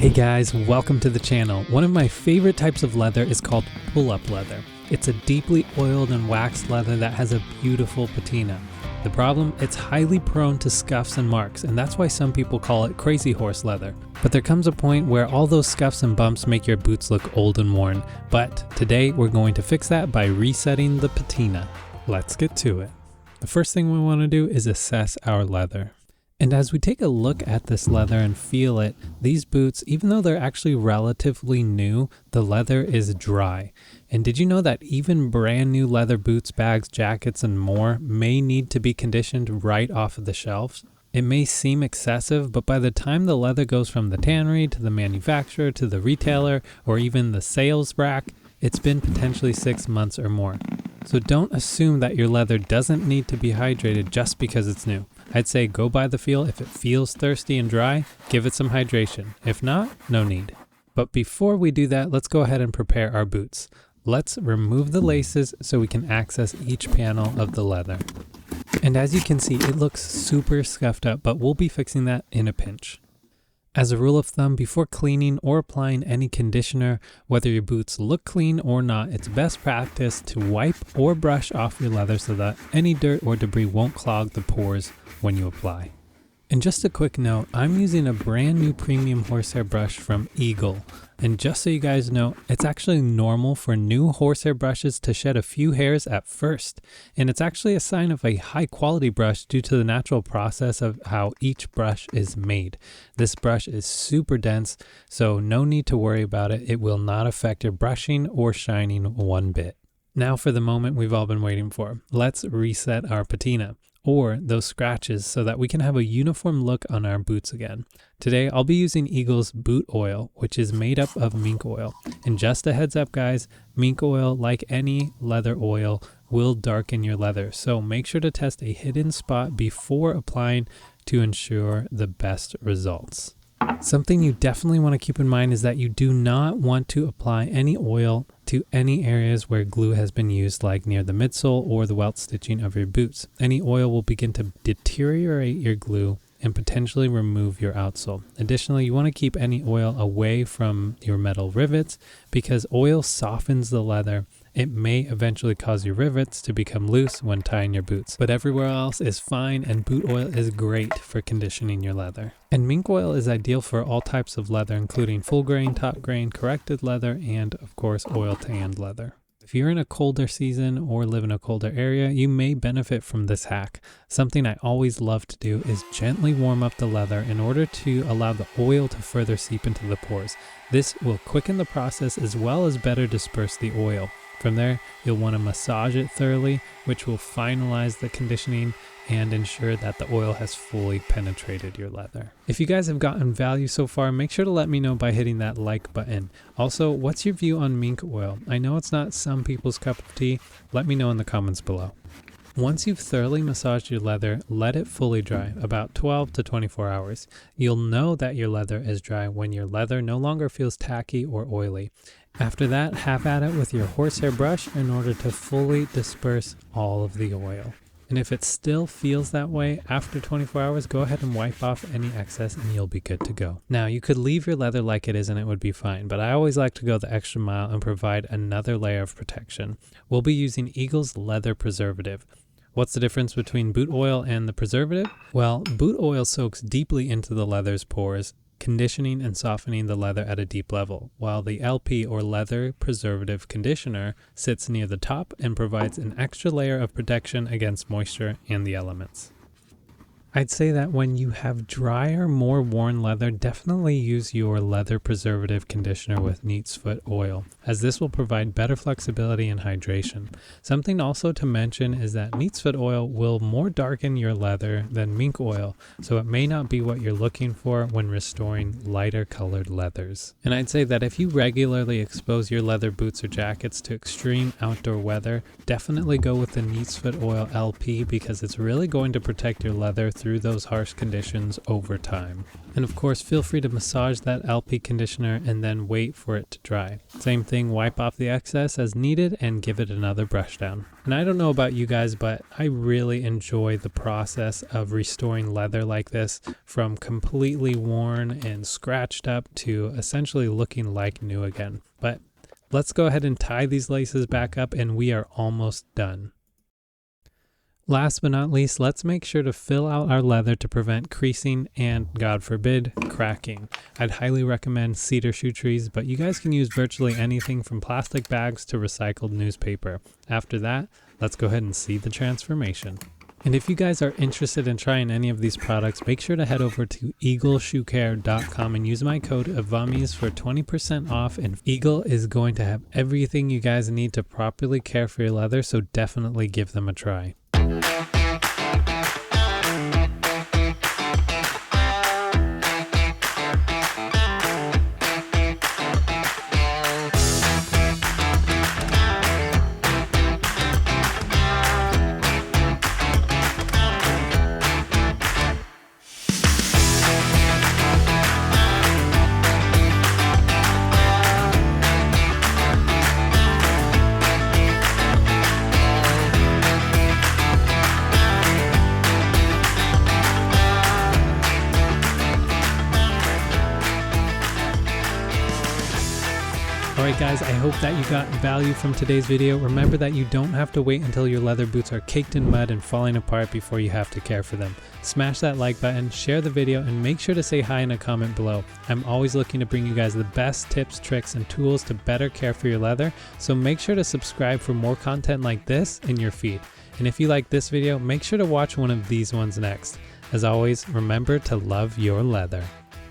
Hey guys, welcome to the channel. One of my favorite types of leather is called pull-up leather. It's a deeply oiled and waxed leather that has a beautiful patina. The problem, it's highly prone to scuffs and marks, and that's why some people call it crazy horse leather. But there comes a point where all those scuffs and bumps make your boots look old and worn. But today we're going to fix that by resetting the patina. Let's get to it. The first thing we want to do is assess our leather. And as we take a look at this leather and feel it, these boots, even though they're actually relatively new, the leather is dry. And did you know that even brand new leather boots, bags, jackets, and more may need to be conditioned right off of the shelves? It may seem excessive, but by the time the leather goes from the tannery to the manufacturer to the retailer or even the sales rack, it's been potentially 6 months or more. So don't assume that your leather doesn't need to be hydrated just because it's new. I'd say go by the feel. If it feels thirsty and dry, give it some hydration. If not, no need. But before we do that, let's go ahead and prepare our boots. Let's remove the laces so we can access each panel of the leather. And as you can see, it looks super scuffed up, but we'll be fixing that in a pinch. As a rule of thumb, before cleaning or applying any conditioner, whether your boots look clean or not, it's best practice to wipe or brush off your leather so that any dirt or debris won't clog the pores when you apply. And just a quick note, I'm using a brand new premium horsehair brush from Eagle. And just so you guys know, it's actually normal for new horsehair brushes to shed a few hairs at first. And it's actually a sign of a high quality brush due to the natural process of how each brush is made. This brush is super dense, so no need to worry about it. It will not affect your brushing or shining one bit. Now for the moment we've all been waiting for. Let's reset our patina, or those scratches, so that we can have a uniform look on our boots again. Today, I'll be using Eagle's boot oil, which is made up of mink oil. And just a heads up guys, mink oil, like any leather oil, will darken your leather. So make sure to test a hidden spot before applying to ensure the best results. Something you definitely want to keep in mind is that you do not want to apply any oil to any areas where glue has been used, like near the midsole or the welt stitching of your boots. Any oil will begin to deteriorate your glue and potentially remove your outsole. Additionally, you want to keep any oil away from your metal rivets because oil softens the leather. It may eventually cause your rivets to become loose when tying your boots, but everywhere else is fine, and boot oil is great for conditioning your leather. And mink oil is ideal for all types of leather, including full grain, top grain, corrected leather, and of course oil tanned leather. If you're in a colder season or live in a colder area, you may benefit from this hack. Something I always love to do is gently warm up the leather in order to allow the oil to further seep into the pores. This will quicken the process as well as better disperse the oil. From there, you'll want to massage it thoroughly, which will finalize the conditioning and ensure that the oil has fully penetrated your leather. If you guys have gotten value so far, make sure to let me know by hitting that like button. Also, what's your view on mink oil? I know it's not some people's cup of tea. Let me know in the comments below. Once you've thoroughly massaged your leather, let it fully dry, about 12 to 24 hours. You'll know that your leather is dry when your leather no longer feels tacky or oily. After that, have at it with your horsehair brush in order to fully disperse all of the oil. And if it still feels that way after 24 hours, go ahead and wipe off any excess and you'll be good to go. Now, you could leave your leather like it is and it would be fine, but I always like to go the extra mile and provide another layer of protection. We'll be using Eagle's leather preservative. What's the difference between boot oil and the preservative? Well, boot oil soaks deeply into the leather's pores, conditioning and softening the leather at a deep level, while the LP or leather preservative conditioner sits near the top and provides an extra layer of protection against moisture and the elements. I'd say that when you have drier, more worn leather, definitely use your leather preservative conditioner with Neat's Foot oil, as this will provide better flexibility and hydration. Something also to mention is that Neat's Foot oil will more darken your leather than mink oil, so it may not be what you're looking for when restoring lighter colored leathers. And I'd say that if you regularly expose your leather boots or jackets to extreme outdoor weather, definitely go with the Neat's Foot oil LP because it's really going to protect your leather through those harsh conditions over time. And of course, feel free to massage that LP conditioner and then wait for it to dry. Same thing, wipe off the excess as needed and give it another brush down. And I don't know about you guys, but I really enjoy the process of restoring leather like this, from completely worn and scratched up to essentially looking like new again. But let's go ahead and tie these laces back up and we are almost done. Last but not least, let's make sure to fill out our leather to prevent creasing and, God forbid, cracking. I'd highly recommend cedar shoe trees, but you guys can use virtually anything from plastic bags to recycled newspaper. After that, let's go ahead and see the transformation. And if you guys are interested in trying any of these products, make sure to head over to eagleshoecare.com and use my code AVAMIS for 20% off. And Eagle is going to have everything you guys need to properly care for your leather, so definitely give them a try. Alright guys, I hope that you got value from today's video. Remember that you don't have to wait until your leather boots are caked in mud and falling apart before you have to care for them. Smash that like button, share the video, and make sure to say hi in a comment below. I'm always looking to bring you guys the best tips, tricks, and tools to better care for your leather, so make sure to subscribe for more content like this in your feed. And if you like this video, make sure to watch one of these ones next. As always, remember to love your leather.